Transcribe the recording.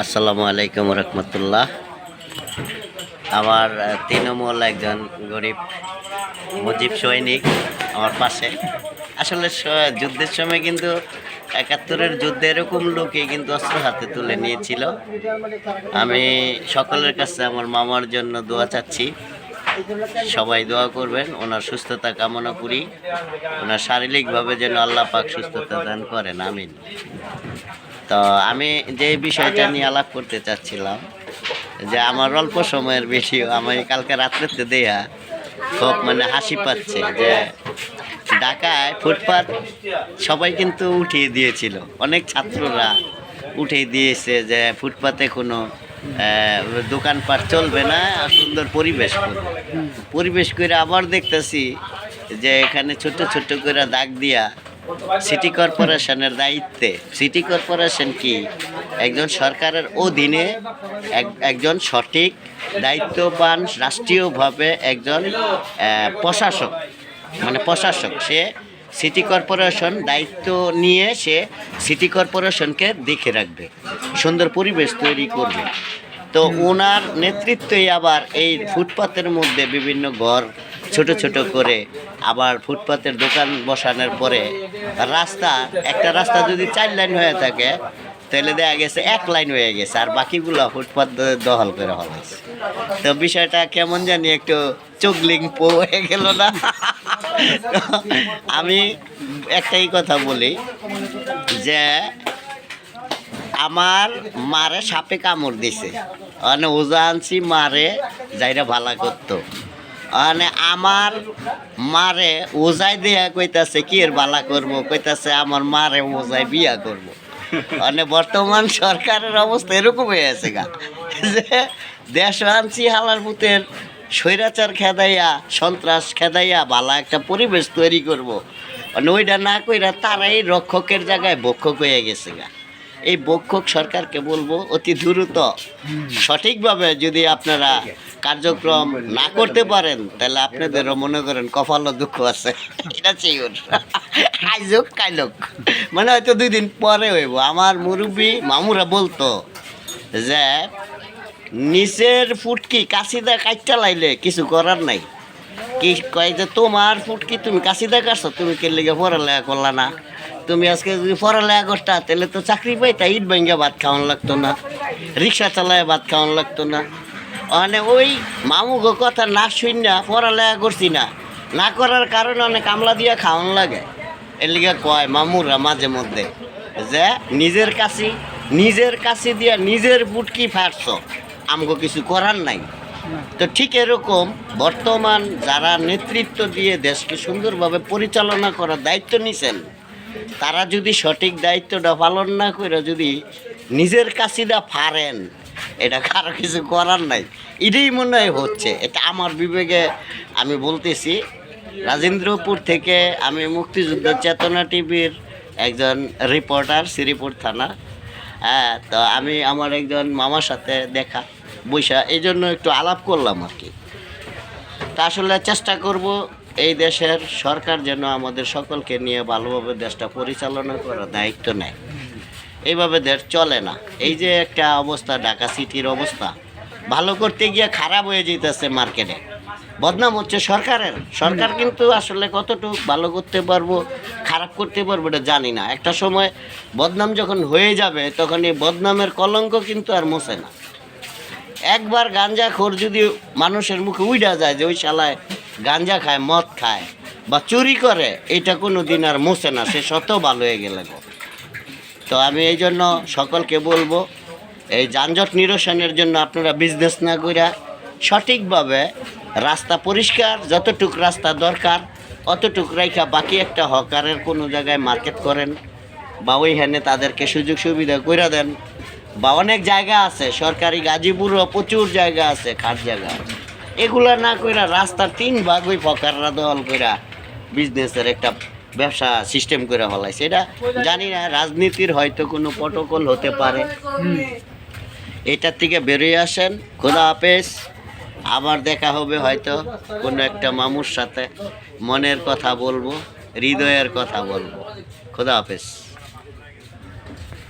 আসসালামু আলাইকুম রহমতুল্লাহ। আমার তৃণমূল একজন গরিব মুজিব সৈনিক আমার পাশে। আসলে যুদ্ধের সময় কিন্তু ৭১-এর যুদ্ধে এরকম লোকে কিন্তু অস্ত্র হাতে তুলে নিয়েছিল। আমি সকলের কাছে আমার মামার জন্য দোয়া চাচ্ছি, সবাই দোয়া করবেন, ওনার সুস্থতা কামনা করি, ওনার শারীরিকভাবে যেন আল্লাহ পাক সুস্থতা দান করেন, আমিন। তো আমি যে বিষয়টা নিয়ে আলাপ করতে চাচ্ছিলাম, যে আমার অল্প সময়ের ভিডিও আমি কালকে রাত্রেতে দেয়া খুব হাসি পাচ্ছে যে ঢাকায় ফুটপাত সবাই কিন্তু উঠিয়ে দিয়েছিল, অনেক ছাত্ররা উঠিয়ে দিয়েছে যে ফুটপাতে কোনো দোকানপাট চলবে না, সুন্দর পরিবেশ করে আবার দেখতেছি যে এখানে ছোট ছোট করে দাগ দিয়া সিটি কর্পোরেশনের দায়িত্বে। সিটি কর্পোরেশন কি একজন সরকারের অধীনে একজন সঠিক দায়িত্ববান রাষ্ট্রীয়ভাবে একজন প্রশাসক সে সিটি কর্পোরেশন দায়িত্ব নিয়ে সে সিটি কর্পোরেশনকে দেখে রাখবে, সুন্দর পরিবেশ তৈরি করবে। তো ওনার নেতৃত্বেই আবার এই ফুটপাতের মধ্যে বিভিন্ন ঘর ছোট ছোট করে আবার ফুটপাতের দোকান বসানোর পরে একটা রাস্তা যদি 4 লাইন হয়ে থাকে তাহলে দেখা গেছে 1 লাইন হয়ে গেছে, আর বাকিগুলো ফুটপাত দখল করে হয়েছে। তো বিষয়টা কেমন জানি একটু চোখলিং হয়ে গেল না? আমি একটাই কথা বলি যে আমার মারে সাপে কামড় দিছে, ওজা আনছি মারে যাইরা ভালা করতো, আমার মারে ওজাই দেয়া কইতাছে কি এর বালা করব, কইতাছে আমার মারে ওজাই বিয়া করব। বর্তমান সরকারের অবস্থা এরকম হয়ে আছে গা, যে দেশ আনছি হালার পুতের স্বৈরাচার খেদাইয়া সন্ত্রাস খেদাইয়া ভালো একটা পরিবেশ তৈরি করব, ওইটা না কইরা তারাই রক্ষকের জায়গায় ভক্ষক হয়ে গেছে গা। এই ভক্ষক সরকারকে বলবো অতি দ্রুত সঠিকভাবে যদি আপনারা কার্যক্রম না করতে পারেন তাহলে আপনাদেরও মনে করেন কপালও দুঃখ আছে, এটা চিউর আইজোক কাইলোক, হয়তো 2 দিন পরে হইব। আমার মুরব্বী মামুরা বলতো যে নিচের ফুটকি কাশিদা কাইটা লাইলে কিছু করার নাই, কি কয় যে তোমার ফুটকি তুমি কাশিদা কাটছো, তুমি কে লেগে পড়ালেখা করলা না, তুমি আজকে যদি পড়ালেখা করতা তাহলে তো চাকরি পাইতা, ইট ভাঙ্গা ভাত খাওয়ান লাগতো না, রিক্সা চালায় ভাত খাওয়ান লাগতো না। ওই মামুগো কথা না শুন না পড়ালেখা করছি না করার কারণে অনেক কামলা দিয়া খাওয়ান লাগে। এর লিগে কয় মামুরা মাঝে মধ্যে যে নিজের কাছে দিয়া নিজের বুটকি ফাটছ, আমগো কিছু করার নাই। তো ঠিক এরকম বর্তমান যারা নেতৃত্ব দিয়ে দেশকে সুন্দরভাবে পরিচালনা করার দায়িত্ব নিছেন, তারা যদি সঠিক দায়িত্বটা পালন না করে যদি নিজের কাছিটা ফারেন, এটা কারো কিছু করার নাই। এটাই মনে হয় হচ্ছে, এটা আমার বিবেকে আমি বলতেছি। রাজেন্দ্রপুর থেকে আমি মুক্তিযুদ্ধ চেতনা টিভির একজন রিপোর্টার, শ্রীপুর থানা। তো আমি আমার একজন মামার সাথে দেখা বৈশা এই জন্য একটু আলাপ করলাম আর কি। তা আসলে চেষ্টা করব এই দেশের সরকার যেন আমাদের সকলকে নিয়ে ভালোভাবে দেশটা পরিচালনা করার দায়িত্ব নেয়। এইভাবে দেশ চলে না। এই যে একটা অবস্থা, ঢাকা সিটির অবস্থা ভালো করতে গিয়ে খারাপ হয়ে যেতেছে, মার্কেটে বদনাম হচ্ছে সরকারের। সরকার কিন্তু আসলে কতটুকু ভালো করতে পারবো খারাপ করতে পারবো এটা জানি না। একটা সময় বদনাম যখন হয়ে যাবে তখন এই বদনামের কলঙ্ক কিন্তু আর মোছে না। একবার গাঞ্জাখোর যদি মানুষের মুখে উইডা যায় যে ওই শালায় গাঞ্জা খায়, মদ খায় বা চুরি করে, এটা কোনো দিন আর মোছে না, সে শত ভালো হয়ে গেলে। তো আমি এই জন্য সকলকে বলবো, এই যানজট নিরসনের জন্য আপনারা বিজনেস না কইরা সঠিকভাবে রাস্তা পরিষ্কার, যতটুক রাস্তা দরকার অতটুক রাইখা বাকি একটা হকারের কোনো জায়গায় মার্কেট করেন বা ওইখানে তাদেরকে সুযোগ সুবিধা কইরা দেন। বা অনেক জায়গা আছে সরকারি, গাজীপুরও প্রচুর জায়গা আছে খাট জায়গা, এগুলা না কইরা রাস্তার 3 ভাগ ওই ফকাররা দল কইরা বিজনেসের একটা ব্যবসা সিস্টেম করে ফেলাইছে। এটা জানি না, রাজনীতির হয়তো কোনো প্রটোকল হতে পারে। এটার থেকে বেরিয়ে আসেন। খোদা হাফেজ। আবার দেখা হবে হয়তো কোনো একটা মামুর সাথে, মনের কথা বলবো, হৃদয়ের কথা বলবো। খোদা হাফেজ।